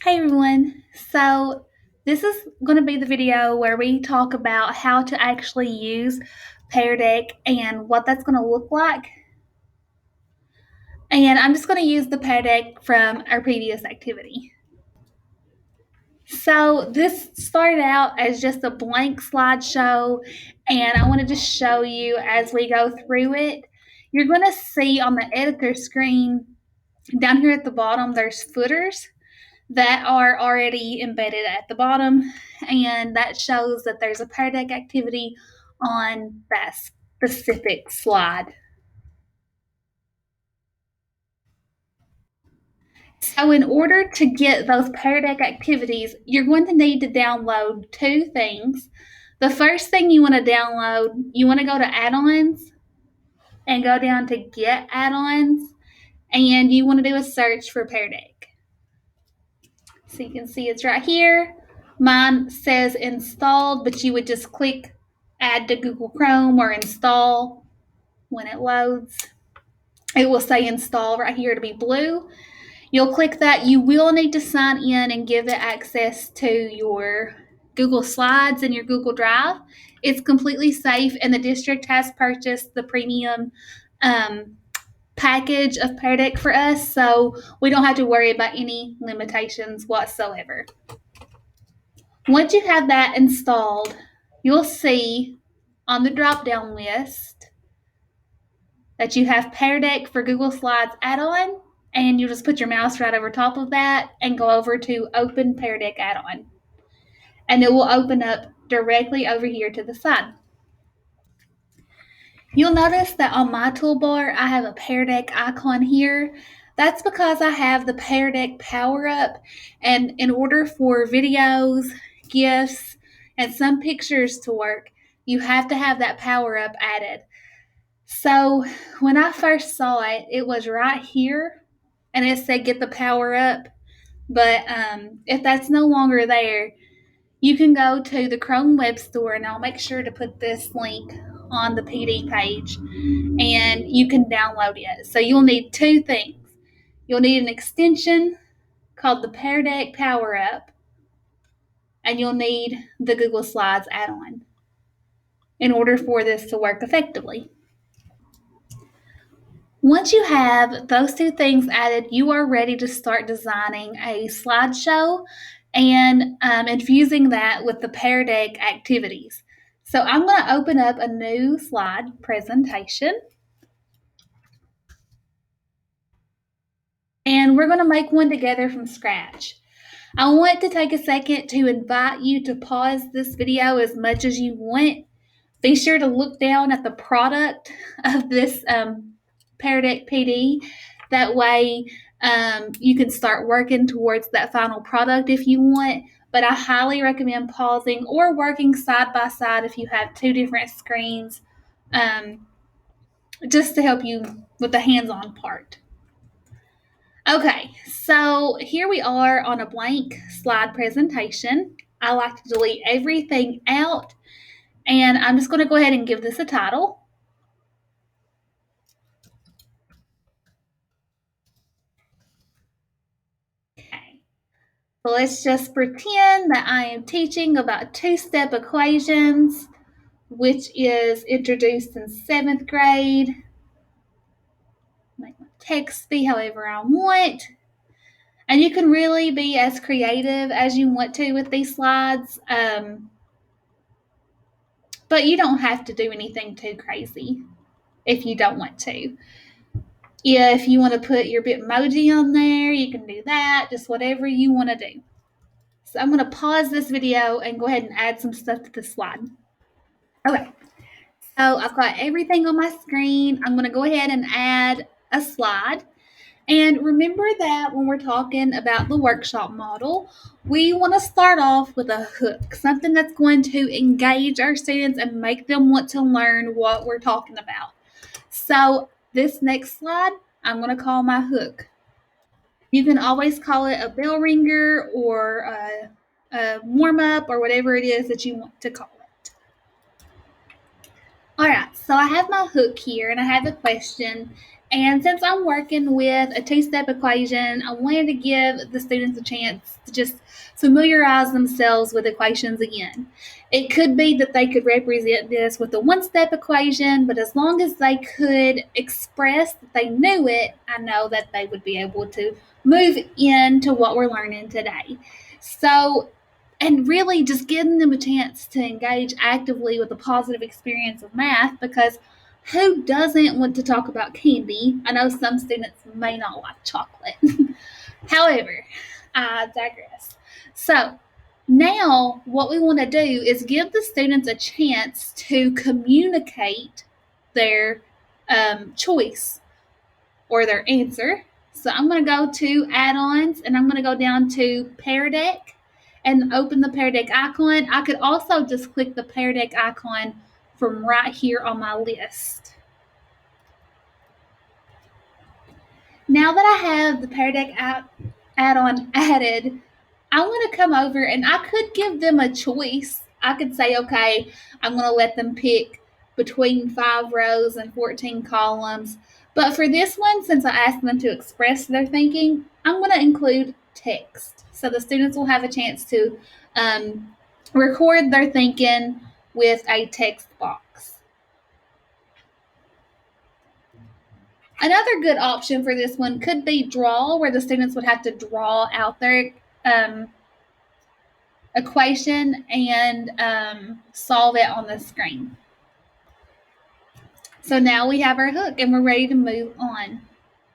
Hey everyone. So this is going to be the video where we talk about how to actually use Pear Deck and what that's going to look like. And I'm just going to use the Pear Deck from our previous activity. So this started out as just a blank slideshow, and I wanted to show you as we go through it. You're going to see on the editor screen down here at the bottom, there's footers that are already embedded at the bottom, and that shows that there's a Pear Deck activity on that specific slide. So in order to get those Pear Deck activities, you're going to need to download two things. The first thing you want to download, you want to go to add-ons and go down to get add-ons, and you want to do a search for Pear Deck. So you can see it's right here. Mine says installed, but you would just click add to Google Chrome or install when it loads. It will say install right here to be blue. You'll click that. You will need to sign in and give it access to your Google Slides and your Google Drive. It's completely safe, and the district has purchased the premium package of Pear Deck for us, so we don't have to worry about any limitations whatsoever. Once you have that installed, you'll see on the drop-down list that you have Pear Deck for Google Slides add-on, and you just put your mouse right over top of that and go over to Open Pear Deck add-on. And it will open up directly over here to the side. You'll notice that on my toolbar, I have a Pear Deck icon here. That's because I have the Pear Deck Power Up, and in order for videos, GIFs, and some pictures to work, you have to have that Power Up added. So when I first saw it, it was right here, and it said get the Power Up. But if that's no longer there, you can go to the Chrome Web Store, and I'll make sure to put this link on the PD page, and you can download it. So you'll need two things. You'll need an extension called the Pear Deck Power Up, and you'll need the Google Slides add-on in order for this to work effectively. Once you have those two things added, you are ready to start designing a slideshow and infusing that with the Pear Deck activities. So I'm going to open up a new slide presentation. And we're going to make one together from scratch. I want to take a second to invite you to pause this video as much as you want. Be sure to look down at the product of this Pear Deck PD. That way you can start working towards that final product if you want. But I highly recommend pausing or working side by side if you have two different screens, just to help you with the hands-on part. Okay, so here we are on a blank slide presentation. I like to delete everything out, and I'm just going to go ahead and give this a title. Okay, so let's just pretend that I am teaching about two-step equations, which is introduced in 7th grade. Make my text be however I want. And you can really be as creative as you want to with these slides, but you don't have to do anything too crazy if you don't want to. If you want to put your Bitmoji on there, you can do that, just whatever you want to do. So I'm going to pause this video and go ahead and add some stuff to the slide. Okay, so I've got everything on my screen. I'm going to go ahead and add a slide. And remember that when we're talking about the workshop model, we want to start off with a hook, something that's going to engage our students and make them want to learn what we're talking about. So this next slide, I'm going to call my hook. You can always call it a bell ringer or a warm-up or whatever it is that you want to call it. All right, so I have my hook here and I have a question. And since I'm working with a two-step equation, I wanted to give the students a chance to just familiarize themselves with equations again. It could be that they could represent this with a one-step equation, but as long as they could express that they knew it, I know that they would be able to move into what we're learning today. So and really just giving them a chance to engage actively with a positive experience of math, because who doesn't want to talk about candy? I know some students may not like chocolate. However, I digress. So now what we want to do is give the students a chance to communicate their choice or their answer. So I'm going to go to add-ons and I'm going to go down to Pear Deck and open the Pear Deck icon. I could also just click the Pear Deck icon from right here on my list. Now that I have the Pear Deck add-on added, I want to come over and I could give them a choice. I could say, okay, I'm going to let them pick between 5 rows and 14 columns. But for this one, since I asked them to express their thinking, I'm going to include text. So the students will have a chance to record their thinking with a text box. Another good option for this one could be draw, where the students would have to draw out their equation and solve it on the screen. So now we have our hook and we're ready to move on.